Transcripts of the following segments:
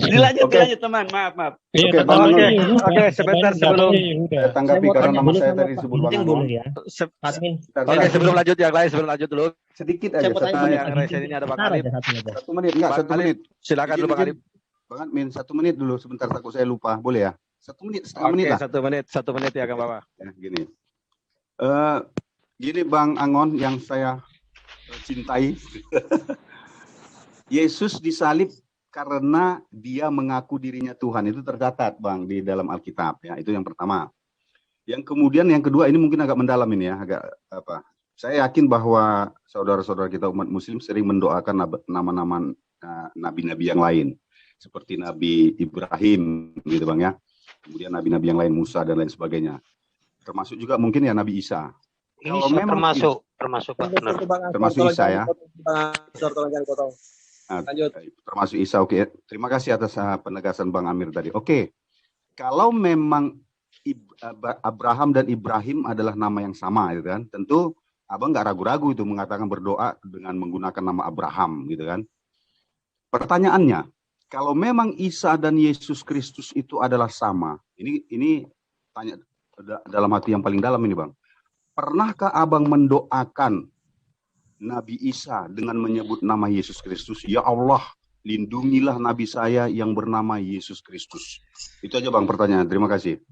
Dilanjut teman, maaf. Oke, sebentar sebelum saya tanggapi karena nama saya tadi disebut Bang Anon. Ya. Oke, sebelum lanjut yang lain, dulu. Sedikit aja. Yang resen ini ada Bang Alif. 1 menit, enggak 1 menit. Silakan dulu Bang Alif. Bang Admin, 1 menit dulu sebentar, takut saya lupa. Boleh ya? 1 menit, setengah menit lah. 1 menit ya Kang Bapak. Ya, gini. Gini Bang Angon yang saya cintai. Yesus disalib karena dia mengaku dirinya Tuhan. Itu tercatat Bang di dalam Alkitab ya. Itu yang pertama. Yang kedua ini mungkin agak mendalam ini ya, agak apa? Saya yakin bahwa saudara-saudara kita umat muslim sering mendoakan nama-nama nabi-nabi yang lain. Seperti Nabi Ibrahim gitu Bang ya. Kemudian nabi-nabi yang lain, Musa dan lain sebagainya. Termasuk juga mungkin ya Nabi Isa. Kalau memang termasuk Pak, benar. Termasuk Isa ya. Lanjut. Termasuk Isa, oke. Terima kasih atas penegasan Bang Amir tadi. Oke. Kalau memang Abraham dan Ibrahim adalah nama yang sama gitu kan. Tentu Abang nggak ragu-ragu itu mengatakan berdoa dengan menggunakan nama Abraham gitu kan. Pertanyaannya, kalau memang Isa dan Yesus Kristus itu adalah sama, ini tanya dalam hati yang paling dalam ini Bang. Pernahkah Abang mendoakan Nabi Isa dengan menyebut nama Yesus Kristus? Ya Allah, lindungilah Nabi saya yang bernama Yesus Kristus. Itu aja Bang pertanyaan. Terima kasih.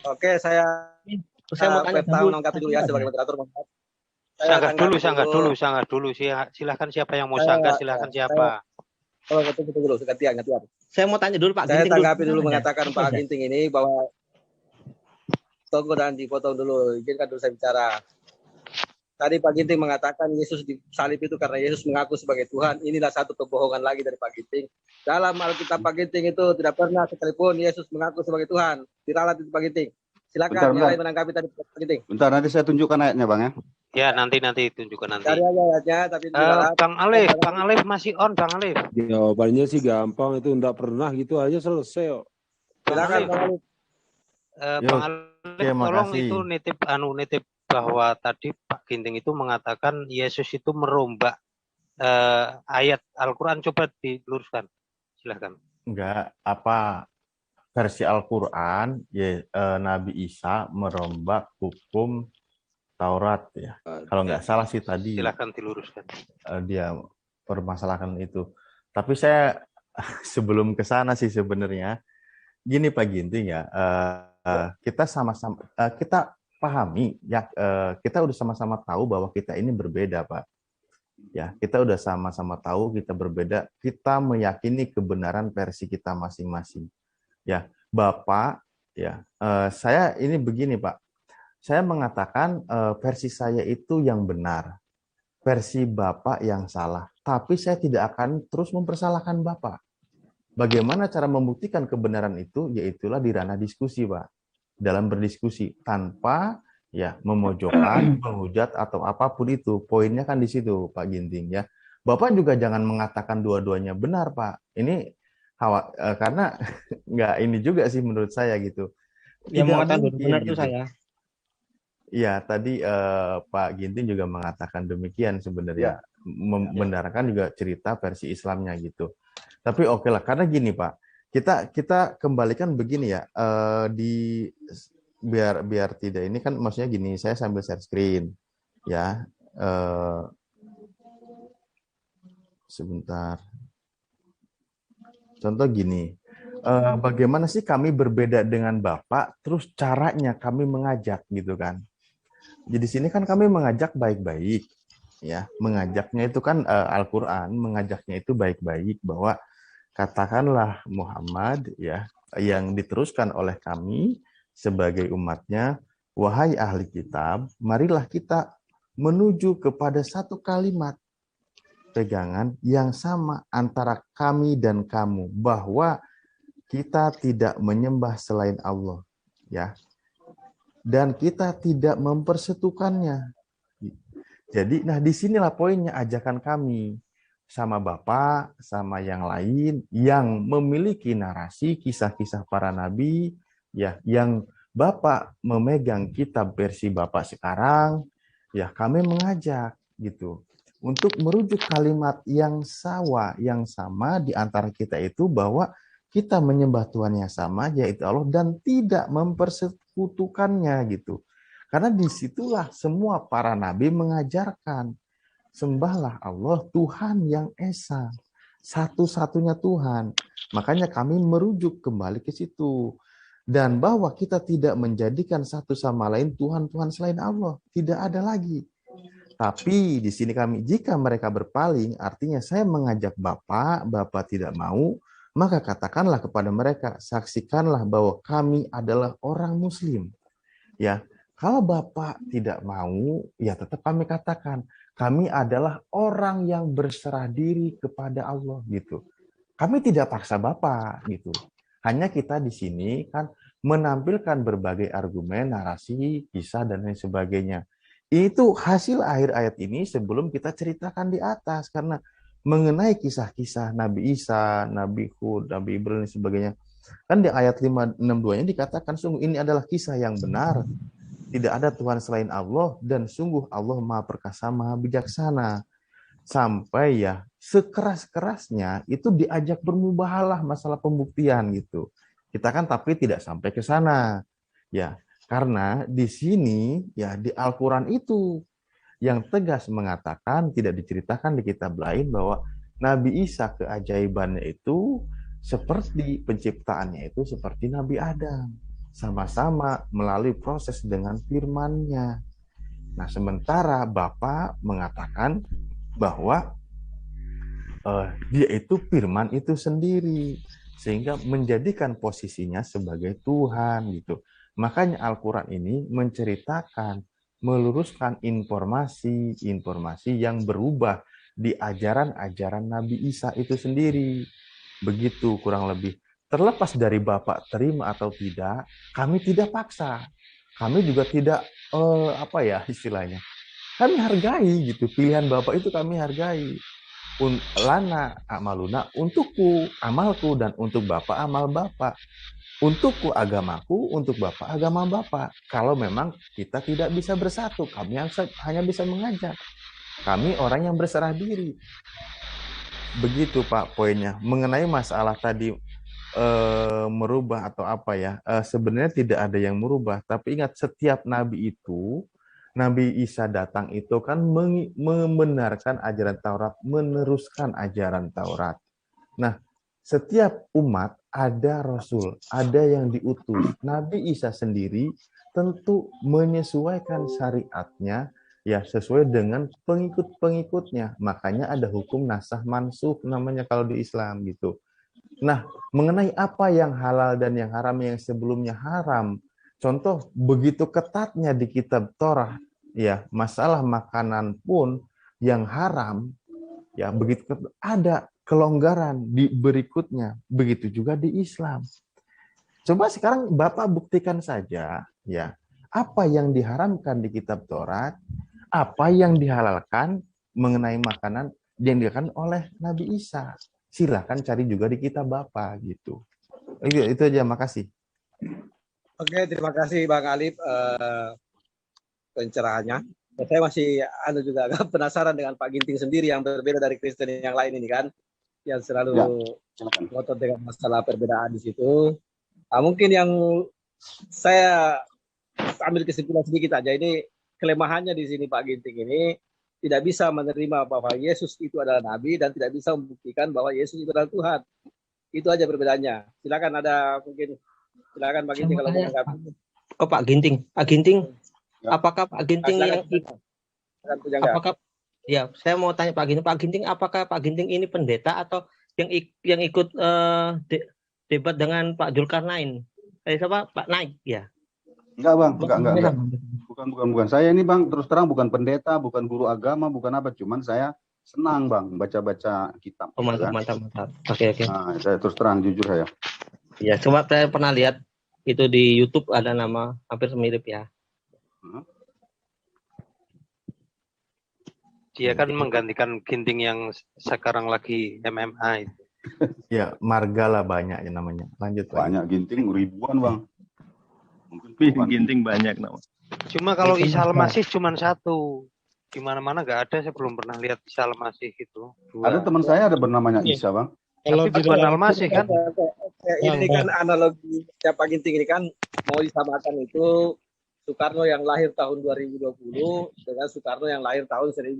Oke, saya mau tanya menanggapi dulu ya sebagai moderator. Sangat dulu. Silakan siapa yang mau sanggah, silakan siapa. Tunggu dulu, gantian. Saya mau tanya dulu Pak Saya Ginting. tanggapi dulu mengatakan Pak Ginting ini bahwa tunggu dan dipotong dulu. Izinkan dulu saya bicara. Tadi Pak Ginting mengatakan Yesus disalib itu karena Yesus mengaku sebagai Tuhan. Inilah satu kebohongan lagi dari Pak Ginting. Dalam Alkitab Pak Ginting itu tidak pernah sekalipun Yesus mengaku sebagai Tuhan. Diralat itu Pak Ginting. Silakan yang lain menanggapi tadi Pak Ginting. Bentar, nanti saya tunjukkan ayatnya Bang ya. Ya, nanti tunjukkan nanti. Cari aja ayatnya, tapi Bang Alif masih on, Bang Alif. Jawabannya sih gampang, itu enggak pernah gitu aja selesai kok. Silakan Bang Alif. Bang Alif, tolong itu nitip bahwa tadi Pak Ginting itu mengatakan Yesus itu merombak ayat Al-Quran. Coba diluruskan, silahkan. Enggak, versi Al-Quran Nabi Isa merombak hukum Taurat ya. Kalau nggak salah sih tadi. Silahkan diluruskan. Dia permasalahkan itu. Tapi saya sebelum ke sana sih sebenarnya gini Pak Ginting ya, kita sama-sama kita pahami ya, kita udah sama-sama tahu bahwa kita ini berbeda Pak. Ya, kita udah sama-sama tahu kita berbeda. Kita meyakini kebenaran versi kita masing-masing. Ya, Bapak ya, saya ini begini Pak. Saya mengatakan versi saya itu yang benar, versi Bapak yang salah. Tapi saya tidak akan terus mempersalahkan Bapak. Bagaimana cara membuktikan kebenaran itu? Yaitulah di ranah diskusi, Pak. Dalam berdiskusi tanpa ya memojokkan, menghujat atau apapun itu. Poinnya kan di situ, Pak Ginting ya. Bapak juga jangan mengatakan dua-duanya benar, Pak. Ini karena nggak ini juga sih menurut saya gitu. Yang mengatakan benar itu saya. Iya, tadi Pak Ginting juga mengatakan demikian sebenarnya, membenarkan juga cerita versi Islamnya gitu. Tapi oke lah, karena gini Pak, kita kembalikan begini ya, biar tidak ini kan maksudnya gini, saya sambil share screen ya, sebentar. Contoh gini, bagaimana sih kami berbeda dengan Bapak, terus caranya kami mengajak gitu kan. Jadi di sini kan kami mengajak baik-baik, ya, mengajaknya itu kan Al-Quran, mengajaknya itu baik-baik bahwa katakanlah Muhammad, ya, yang diteruskan oleh kami sebagai umatnya, wahai ahli kitab, marilah kita menuju kepada satu kalimat pegangan yang sama antara kami dan kamu, bahwa kita tidak menyembah selain Allah, ya. Dan kita tidak mempersekutukannya. Jadi, nah disinilah poinnya ajakan kami sama Bapak, sama yang lain yang memiliki narasi kisah-kisah para nabi, ya, yang Bapak memegang kitab versi Bapak sekarang, ya kami mengajak gitu. untuk merujuk kalimat yang sama di antara kita itu bahwa kita menyembah Tuhan yang sama, yaitu Allah, dan tidak mempersekutukannya gitu. Karena disitulah semua para nabi mengajarkan, sembahlah Allah Tuhan yang Esa, satu-satunya Tuhan. Makanya kami merujuk kembali ke situ. Dan bahwa kita tidak menjadikan satu sama lain Tuhan-Tuhan selain Allah. Tidak ada lagi. Tapi di sini kami, jika mereka berpaling, artinya saya mengajak Bapak tidak mau, maka katakanlah kepada mereka, saksikanlah bahwa kami adalah orang Muslim. Ya, kalau Bapak tidak mau, ya tetap kami katakan, kami adalah orang yang berserah diri kepada Allah gitu. Kami tidak paksa Bapak gitu. Hanya kita di sini kan menampilkan berbagai argumen, narasi, kisah dan lain sebagainya. Itu hasil akhir ayat ini sebelum kita ceritakan di atas, karena mengenai kisah-kisah Nabi Isa, Nabi Hud, Nabi Ibrahim dan sebagainya. Kan di ayat 562-nya dikatakan sungguh ini adalah kisah yang benar. Tidak ada Tuhan selain Allah dan sungguh Allah Maha Perkasa, Maha Bijaksana. Sampai ya sekeras-kerasnya itu diajak bermubahalah masalah pembuktian gitu. Kita kan tapi tidak sampai ke sana. Ya, karena di sini ya di Al-Qur'an itu yang tegas mengatakan, tidak diceritakan di kitab lain, bahwa Nabi Isa keajaibannya itu seperti penciptaannya itu seperti Nabi Adam. Sama-sama melalui proses dengan firman-Nya. Nah, sementara Bapak mengatakan bahwa dia itu firman itu sendiri, sehingga menjadikan posisinya sebagai Tuhan gitu. Makanya Al-Quran ini menceritakan, meluruskan informasi-informasi yang berubah di ajaran-ajaran Nabi Isa itu sendiri. Begitu kurang lebih. Terlepas dari Bapak terima atau tidak, kami tidak paksa. Kami juga tidak, istilahnya. Kami hargai gitu, pilihan Bapak itu kami hargai. Lana amaluna, untukku amalku, dan untuk Bapak amal Bapak. Untukku agamaku, untuk Bapak agama Bapak. Kalau memang kita tidak bisa bersatu, kami hanya bisa mengajak. Kami orang yang berserah diri. Begitu Pak poinnya. Mengenai masalah tadi merubah atau apa ya, sebenarnya tidak ada yang merubah. Tapi ingat, setiap nabi itu, Nabi Isa datang itu kan membenarkan ajaran Taurat, meneruskan ajaran Taurat. Nah, setiap umat ada Rasul, ada yang diutus. Nabi Isa sendiri tentu menyesuaikan syariatnya ya sesuai dengan pengikut-pengikutnya. Makanya ada hukum nasakh mansukh namanya kalau di Islam gitu. Nah, mengenai apa yang halal dan yang haram yang sebelumnya haram, contoh begitu ketatnya di kitab Torah, ya masalah makanan pun yang haram, ya begitu ada kelonggaran di berikutnya, begitu juga di Islam. Coba sekarang Bapak buktikan saja, ya apa yang diharamkan di kitab Taurat, apa yang dihalalkan mengenai makanan yang dihalalkan oleh Nabi Isa. Silakan cari juga di kitab Bapak gitu. Itu aja, makasih. Oke, terima kasih Bang Alif pencerahannya. Saya masih juga agak penasaran dengan Pak Ginting sendiri yang berbeda dari Kristen yang lain ini kan, yang selalu ngotot dengan masalah perbedaan di situ. Nah, mungkin yang saya ambil kesimpulan sedikit aja, ini kelemahannya di sini Pak Ginting ini tidak bisa menerima bahwa Yesus itu adalah Nabi dan tidak bisa membuktikan bahwa Yesus itu adalah Tuhan. Itu aja perbedaannya. Silakan silakan Pak Ginting kalau menanggapi. Oh Pak Ginting, apakah Pak Ginting saya mau tanya Pak Ginting, apakah Pak Ginting ini pendeta atau yang ikut debat dengan Pak Zulkarnain? Siapa? Pak Naik ya? Enggak Bang, enggak. Bukan. Saya ini Bang, terus terang bukan pendeta, bukan guru agama, bukan apa. Cuman saya senang Bang baca-baca kitab. Oh, mantap. Oke. Nah, saya terus terang jujur saya. Ya, coba saya pernah lihat itu di YouTube ada nama hampir mirip ya. Dia kan menggantikan Ginting yang sekarang lagi MMA itu. Ya, marga lah banyak ya namanya. Lanjut. Banyak Ginting ribuan Bang. Mungkin Ginting banyak nama. Cuma kalau Isa Al-Masih cuma satu. di mana-mana nggak ada, saya belum pernah lihat Isa Al-Masih itu. Ada teman saya ada bernamanya Iya. Isa, Bang. Kalau Tapi di bukan dalam Al-Masih kan? Ini kan analogi Pak Ginting ini kan mau disamakan itu Soekarno yang lahir tahun 2020 dengan Soekarno yang lahir tahun 1040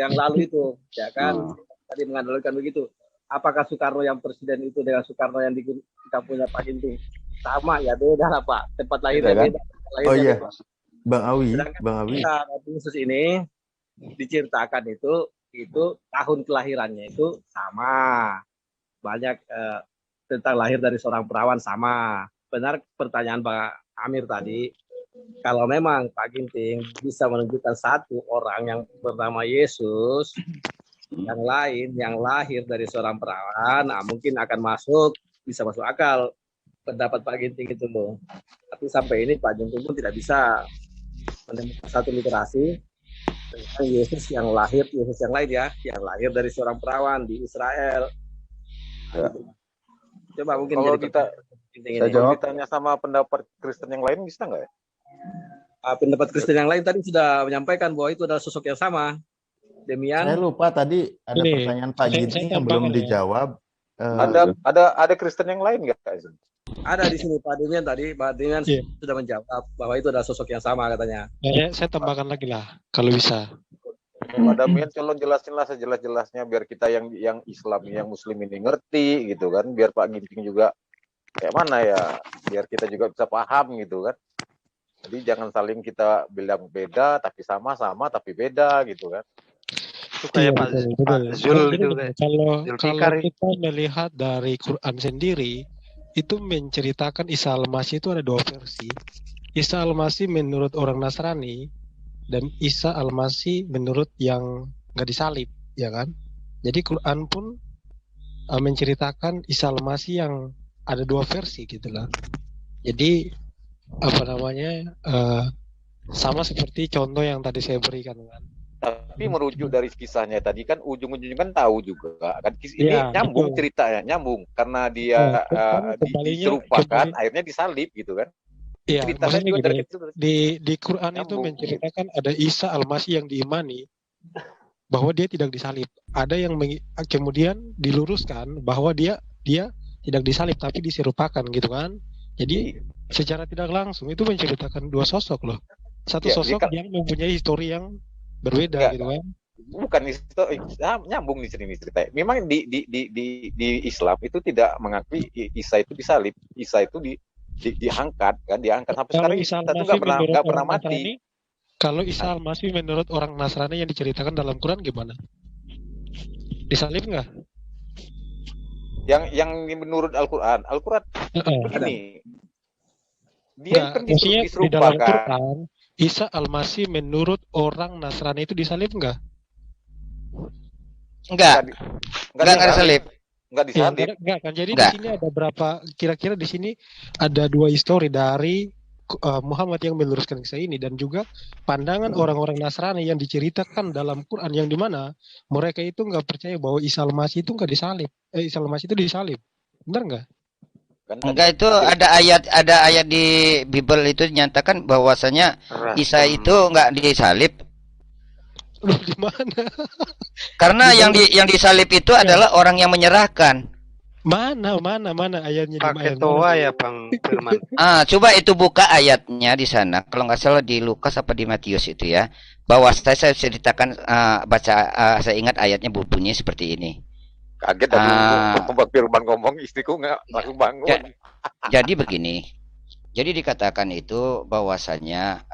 yang lalu itu, ya kan? Tadi menganalogikan begitu. Apakah Soekarno yang presiden itu dengan Soekarno yang kita punya Pak Ginting sama? Ya beda lah Pak. Tempat lahirnya Beda, kan? beda. Lahirnya Oh iya, beda. Bang Awi, Sedangkan Bang Awi. kita Nabi Yesus ini diceritakan itu tahun kelahirannya itu sama. Banyak tentang lahir dari seorang perawan sama. Benar pertanyaan Pak Amir tadi. Kalau memang Pak Ginting bisa menunjukkan satu orang yang bernama Yesus, yang lain yang lahir dari seorang perawan, nah mungkin akan bisa masuk akal pendapat Pak Ginting itu loh. Tapi sampai ini Pak Ginting pun tidak bisa menemukan satu literasi tentang Yesus yang lahir, Yesus yang lain ya, yang lahir dari seorang perawan di Israel. Ya. Coba mungkin kalau jadi kita Saya jawab. ditanya sama pendapat Kristen yang lain bisa nggak ya? pendapat Kristen yang lain tadi sudah menyampaikan bahwa itu adalah sosok yang sama. Saya Demian lupa tadi ada Ini, pertanyaan Pak saya Ginting yang belum tambahkan ya. dijawab. Ada Kristen yang lain nggak, Kak Izin? ada di sini Pak Demian tadi, Pak Demian Iya. sudah menjawab bahwa itu adalah sosok yang sama katanya. Saya tambahkan lagi lah, kalau bisa. Pak Damian, tolong jelasin lah sejelas-jelasnya biar kita yang Islam, yang Muslim ini ngerti gitu kan, biar Pak Ginting juga kayak mana ya, biar kita juga bisa paham gitu kan. Jadi jangan saling kita bilang beda tapi sama-sama tapi beda gitu kan. Itu kayak Pak Zul itu kayak Kalau Zulfikar. kita melihat dari Quran sendiri, itu menceritakan Isa Al-Masih itu ada dua versi. Isa Al-Masih menurut orang Nasrani dan Isa Al-Masih menurut yang nggak disalib, ya kan? Jadi Quran pun menceritakan Isa Al-Masih yang ada dua versi gitu lah. Jadi apa namanya sama seperti contoh yang tadi saya berikan kan. Tapi merujuk dari kisahnya tadi kan ujung-ujungnya kan tahu juga kan ini Ya, nyambung betul. ceritanya, nyambung karena dia diserupakan akhirnya disalib gitu kan. Iya, Ceritanya maksudnya juga dari gini, kecil. di Quran itu Nyambung. menceritakan ada Isa Al-Masih yang diimani bahwa dia tidak disalib. Ada yang kemudian diluruskan bahwa dia tidak disalib tapi diserupakan gitu kan. Jadi secara tidak langsung itu menceritakan dua sosok loh. Satu Ya, sosok yang mempunyai histori yang berbeda gitu kan. Bukan itu nyambung di sini ceritanya. Memang di Islam itu tidak mengakui Isa itu disalib, Isa itu diangkat kan, diangkat sampai Kalau sekarang Isa Isa itu Al-Masih menurut nggak pernah orang mati. Nasrani, kalau Isa Al-Masih menurut orang Nasrani yang diceritakan dalam Quran gimana? Disalib nggak? Yang menurut Al-Quran begini, dia kan Maksudnya di dalam diserupakan. Quran, Isa Al-Masih menurut orang Nasrani itu disalib nggak? Enggak disalib. Enggak Ya, disalib. enggak kan. Jadi Enggak. di sini ada berapa? Kira-kira di sini ada dua histori dari Muhammad yang meluruskan kisah ini dan juga pandangan orang-orang Nasrani yang diceritakan dalam Quran yang dimana mereka itu nggak percaya bahwa Isa Al-Masih itu nggak disalib. Isa Al-Masih itu disalib. Benar nggak? Enggak, itu ada ayat di Bible itu nyatakan bahwasanya Isa itu enggak disalib. Loh, di mana? Karena yang disalib itu adalah orang yang menyerahkan. Mana ayatnya di Pakai ayat toa mana? ya Bang Firman. Coba itu buka ayatnya di sana. Kalau nggak salah di Lukas apa di Matius itu ya. Bahwa saya ceritakan saya ingat ayatnya bunyinya seperti ini. Kaget tadi Bang Firman ngomong, istriku nggak langsung bangun. Jadi begini. Jadi dikatakan itu bahwasanya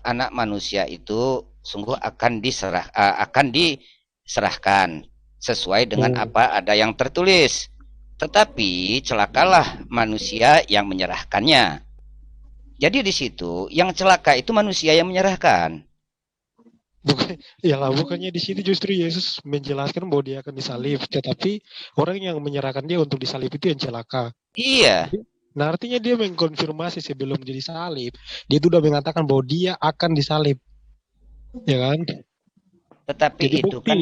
anak manusia itu sungguh akan diserahkan sesuai dengan apa ada yang tertulis. Tetapi celakalah manusia yang menyerahkannya. Jadi di situ yang celaka itu manusia yang menyerahkan. Bukannya di sini justru Yesus menjelaskan bahwa dia akan disalib, tetapi orang yang menyerahkan dia untuk disalib itu yang celaka. Iya. Nah, artinya dia mengkonfirmasi sebelum dia disalib, dia itu sudah mengatakan bahwa dia akan disalib. Ya kan? Tetapi Jadi itu kan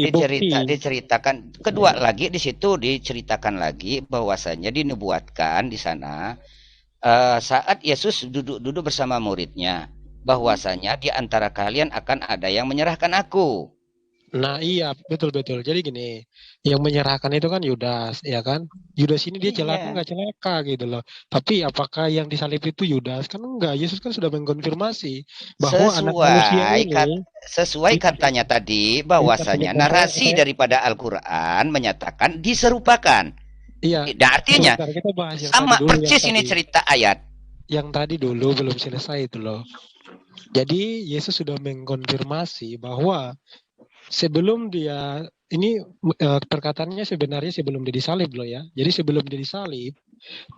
diceritakan. Kedua lagi di situ diceritakan lagi bahwasanya dinubuatkan di sana saat Yesus duduk bersama muridnya. bahwasanya di antara kalian akan ada yang menyerahkan aku. Nah iya betul. Jadi gini, yang menyerahkan itu kan Yudas, ya kan? Yudas ini dia celaka nggak celaka gitu loh. Tapi apakah yang disalib itu Yudas? Kan enggak. Yesus kan sudah mengkonfirmasi bahwa anak manusia ini sesuai katanya tadi bahwasanya narasi daripada Al-Quran menyatakan diserupakan. Iya. Dan artinya kita bahas yang sama tadi dulu, persis ini cerita ayat. Yang tadi dulu belum selesai itu loh. Jadi Yesus sudah mengkonfirmasi bahwa sebelum dia ini perkataannya sebenarnya sebelum dia disalib loh ya. Jadi sebelum dia disalib,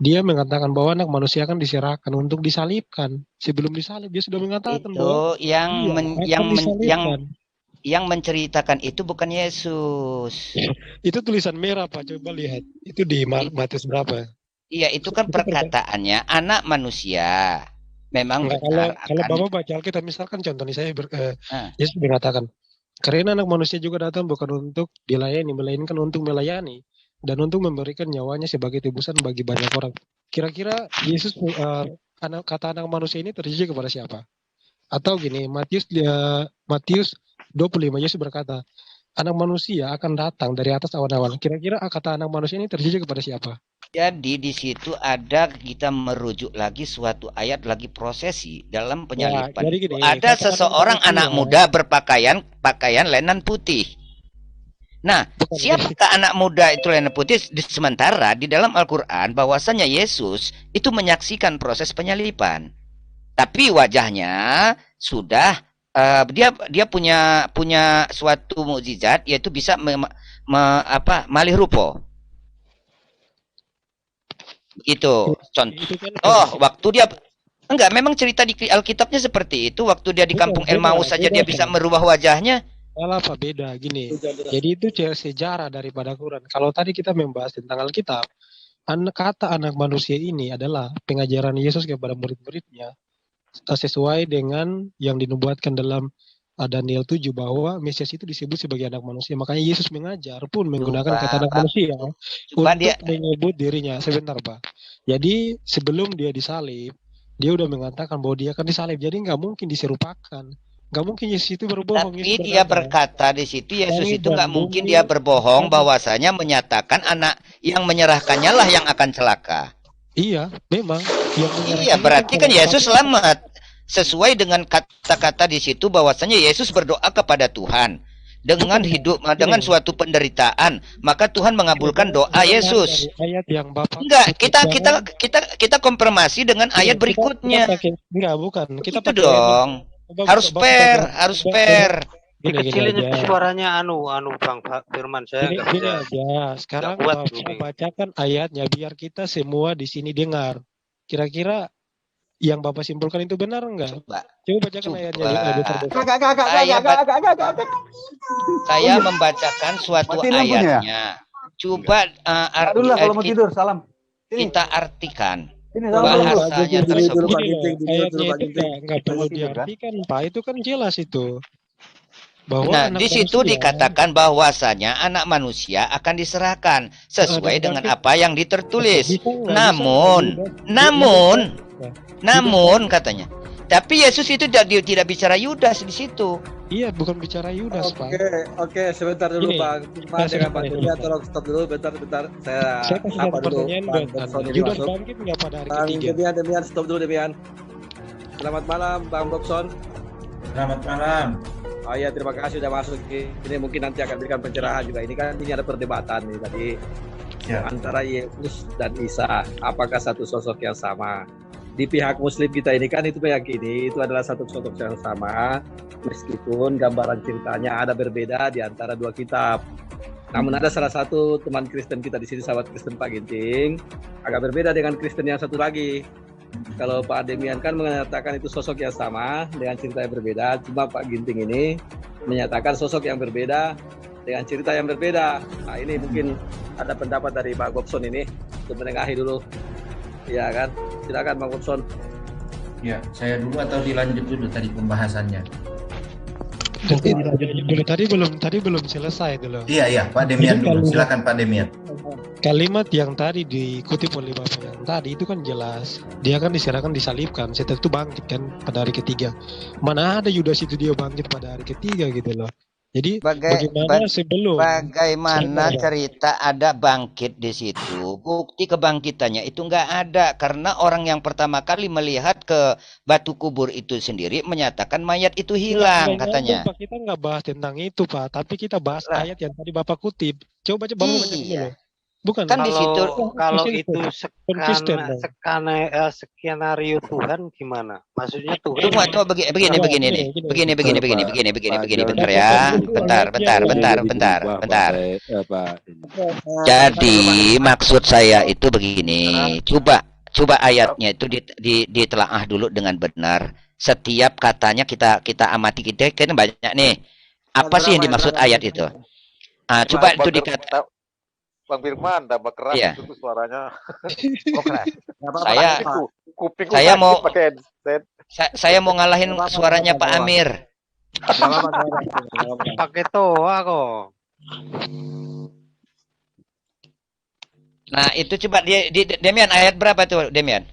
dia mengatakan bahwa anak manusia akan diserahkan untuk disalibkan. Sebelum disalib dia sudah mengatakan bahwa yang menceritakan itu bukan Yesus. Itu tulisan merah Pak, coba lihat. Itu di Matius berapa? Iya, itu kan perkataannya anak manusia. Memang kalau Bapak baca Alkitab misalkan contohnya saya Yesus mengatakan karena anak manusia juga datang bukan untuk dilayani, melainkan untuk melayani dan untuk memberikan nyawanya sebagai tebusan bagi banyak orang. Kira-kira Yesus kata anak manusia ini terjadi kepada siapa? Atau gini, Matius 25 Yesus berkata, anak manusia akan datang dari atas awan-awan. Kira-kira kata anak manusia ini terjadi kepada siapa? Jadi di situ ada kita merujuk lagi suatu ayat lagi prosesi dalam penyalipan. Ya, gini, ada seseorang anak muda berpakaian lenan putih. Nah, siapakah anak muda itu lenan putih? Sementara di dalam Al-Quran bahwasanya Yesus itu menyaksikan proses penyalipan. Tapi wajahnya sudah dia punya suatu mukjizat yaitu bisa malih rupa. Itu contoh. Waktu dia memang cerita di Alkitabnya seperti itu. Waktu dia di kampung Emmaus saja dia bisa merubah wajahnya. Salah Pak, beda gini. Jadi itu sejarah daripada Quran. Kalau tadi kita membahas tentang Alkitab, kata anak manusia ini adalah pengajaran Yesus kepada murid-muridnya sesuai dengan yang dinubuatkan dalam Daniel 7 bahwa Mesias itu disebut sebagai anak manusia. Makanya Yesus mengajar pun menggunakan kata anak manusia untuk menyebut dirinya. Sebentar Pak. Jadi sebelum dia disalib, dia udah mengatakan bahwa dia akan disalib. Jadi nggak mungkin diserupakan. Nggak mungkin Yesus itu berbohong. Tapi dia berkata di situ Yesus itu nggak mungkin dia berbohong bahwasanya menyatakan anak yang menyerahkannya lah yang akan celaka. Iya, memang. Iya, berarti kan Yesus selamat. Sesuai dengan kata-kata di situ bahwasanya Yesus berdoa kepada Tuhan dengan hidup dengan suatu penderitaan, maka Tuhan mengabulkan doa Yesus. Ayat yang Bapak enggak, kita konfirmasi dengan ayat berikutnya. Enggak, bukan. Kita itu dong. Harus fair. Dikecilin suaranya Bang Firman saya enggak bisa. Aja. Sekarang Bapak bacakan ayatnya biar kita semua di sini dengar. Kira-kira yang Bapak simpulkan itu benar enggak? Coba bacakan ayatnya. Saya membacakan suatu ayatnya. Coba kalau mau tidur, salam. Kita artikan bahasanya tersebut. Ayatnya itu enggak perlu diartikan, Pak. Itu kan jelas itu. Nah, di situ dikatakan bahwasanya anak manusia akan diserahkan sesuai dengan apa yang ditertulis. Namun katanya. Tapi Yesus itu tidak bicara Yudas di situ. Iya, bukan bicara Yudas, Pak. Oke, sebentar dulu, Bang. Dengan Pak Julia, tolong stop dulu, bentar. Saya apa dulu? Yudas bangkit nggak pada hari ketiga? Demian, stop dulu, Demian. Selamat malam, Bang Bobson. Selamat malam. Oh ya, terima kasih sudah masuk. Ini mungkin nanti akan berikan pencerahan juga. Ini kan ada perdebatan nih tadi antara Yesus dan Isa. Apakah satu sosok yang sama? Di pihak Muslim kita ini kan itu meyakini itu adalah satu sosok yang sama, meskipun gambaran ceritanya ada berbeda di antara dua kitab. Namun ada salah satu teman Kristen kita di sini, sahabat Kristen Pak Ginting, agak berbeda dengan Kristen yang satu lagi. Kalau Pak Demian kan mengatakan itu sosok yang sama dengan cerita yang berbeda, cuma Pak Ginting ini menyatakan sosok yang berbeda dengan cerita yang berbeda. Nah ini mungkin ada pendapat dari Pak Gobson ini untuk menengahi dulu, ya kan? Silakan Pak Gobson. Ya, saya dulu atau dilanjut dulu tadi pembahasannya? Tadi belum selesai dulu. Iya Pak Demian dulu. Silakan Pak Demian. Kalimat yang tadi dikutip oleh Bapak yang tadi itu kan jelas. Dia kan diserahkan, disalibkan. Setelah itu bangkit kan pada hari ketiga. Mana ada Yudas itu dia bangkit pada hari ketiga gitu loh. Jadi bagaimana sebelum? Bagaimana cerita ada bangkit di situ? Bukti kebangkitannya itu nggak ada karena orang yang pertama kali melihat ke batu kubur itu sendiri menyatakan mayat itu hilang katanya. Pak, kita nggak bahas tentang itu Pak, tapi kita bahas ayat yang tadi Bapak kutip. Coba baca dulu. Bukan kan di situ kalau itu skenario Tuhan gimana? Maksudnya Tuhan coba begini bentar ya. Bentar. Jadi maksud saya itu begini. Coba ayatnya itu ditelaah dulu dengan benar. Setiap katanya kita amati, kita kan banyak nih. Apa sih yang dimaksud ayat itu? Coba itu dikata Bang Firman, tambah keras itu tuh suaranya. Oh, keras. Saya mau ngalahin suaranya Pak Amir. Pakai toa kok. Nah, itu coba Demian ayat berapa tuh, Demian?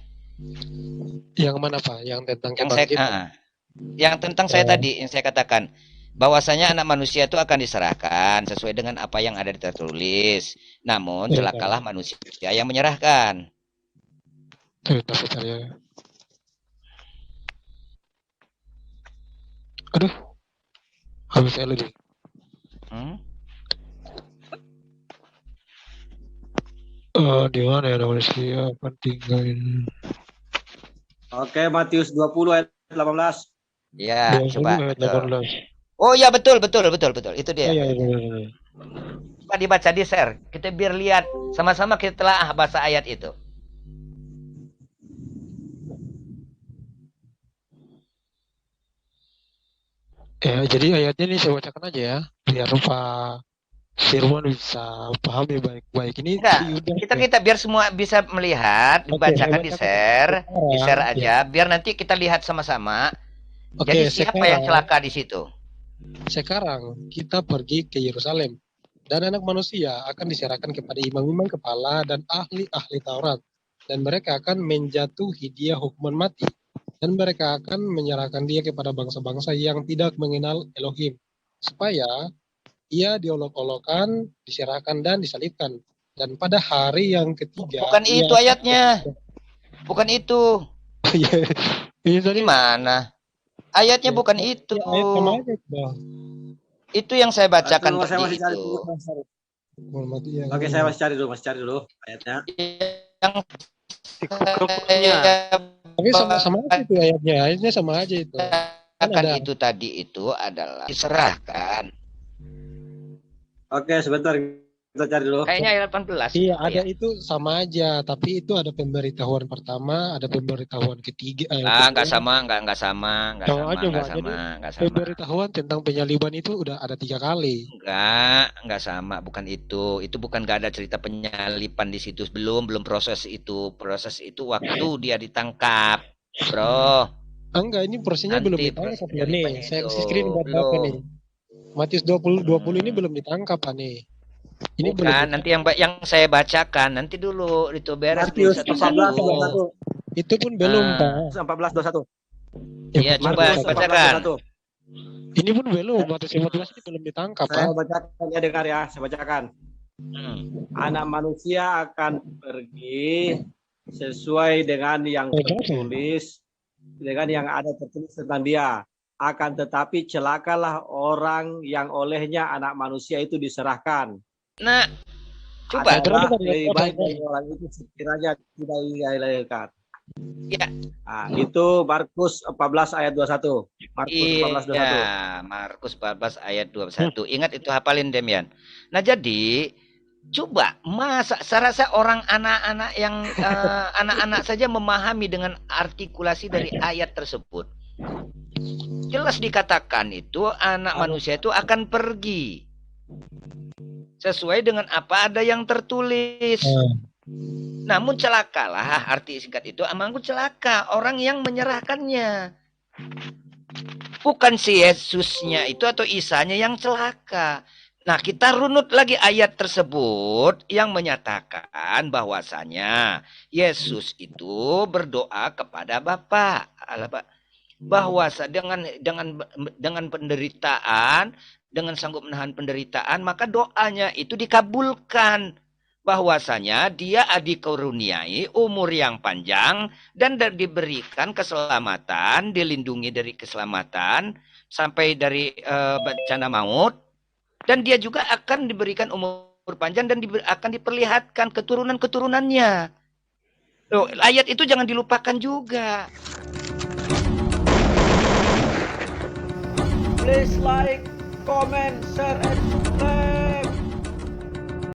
Yang mana Pak? Yang tentang yang tentang saya tadi yang saya katakan bahwasanya anak manusia itu akan diserahkan sesuai dengan apa yang ada tertulis. Namun celakalah manusia yang menyerahkan. Aduh, habis saya lagi. Di mana ya manusia akan tinggalin? Oke, Matius 20 ayat 18. Ya, coba. Oh ya betul. Itu dia. Coba dibaca di share. Kita biar lihat sama-sama kita telah bahasa ayat itu. Ya, jadi ayatnya ini saya bacakan aja ya, biar Pak Firman bisa pahami baik-baik ini. Kita biar semua bisa melihat, dibacakan di share aja, biar nanti kita lihat sama-sama. Jadi siapa yang celaka di situ? Sekarang kita pergi ke Yerusalem dan anak manusia akan diserahkan kepada imam-imam kepala dan ahli-ahli Taurat, dan mereka akan menjatuhi dia hukuman mati, dan mereka akan menyerahkan dia kepada bangsa-bangsa yang tidak mengenal Elohim, supaya ia diolok-olokkan, diserahkan dan disalibkan, dan pada hari yang ketiga. Bukan itu ayatnya, bukan itu. Gimana? Ayatnya bukan itu. Itu yang saya bacakan tadi itu. Oke, saya masih cari dulu ayatnya. Tapi sama aja itu ayatnya. Ayatnya sama aja itu. Kan itu tadi itu adalah diserahkan. Oke, sebentar kita cari dulu. Kayaknya ayat 18. Iya, ada itu sama aja, tapi itu ada pemberitahuan pertama, ada pemberitahuan ketiga. Enggak sama. Pemberitahuan tentang penyaliban itu udah ada 3 kali. Enggak sama, bukan itu. Itu bukan enggak ada cerita penyaliban di situ, belum proses itu. Proses itu waktu dia ditangkap, Bro. Enggak, ini prosesnya belum ditangkap ya nih. Saya kasih screen buat Bapak nih. Matius 20 ini belum ditangkap nih. Ini bukan, nanti yang saya bacakan nanti dulu itu beres Matius 14:21. Itu pun belum, Pak. 14:21. Iya, coba bacakan. Ini pun belum, Matius 14 ini belum ditangkap, Pak. Saya bacakan ya, dengar ya, saya bacakan. Anak manusia akan pergi sesuai dengan yang tertulis, dengan yang ada tertulis tentang dia. Akan tetapi celakalah orang yang olehnya anak manusia itu diserahkan. Nah, coba lebih baik dari orang itu sekiranya tidak dilahirkan. Ya. Nah, itu Markus 14 ayat 21. Markus 14 ayat 21. Ingat itu, hafalin Demian. Nah, jadi coba masa saya rasa orang anak-anak yang anak-anak saja memahami dengan artikulasi dari ayat tersebut. Jelas dikatakan itu anak manusia itu akan pergi sesuai dengan apa ada yang tertulis. Namun celakalah, arti singkat itu, amangku celaka orang yang menyerahkannya. Bukan si Yesusnya itu atau Isanya yang celaka. Nah, kita runut lagi ayat tersebut yang menyatakan bahwasanya Yesus itu berdoa kepada Bapa. Bahwa dengan penderitaan, dengan sanggup menahan penderitaan, maka doanya itu dikabulkan. Bahwasanya dia dikaruniai umur yang panjang dan diberikan keselamatan, dilindungi dari keselamatan sampai dari bencana maut. Dan dia juga akan diberikan umur panjang dan akan diperlihatkan keturunan-keturunannya. Loh, ayat itu jangan dilupakan juga. Please like, comment, share, and subscribe.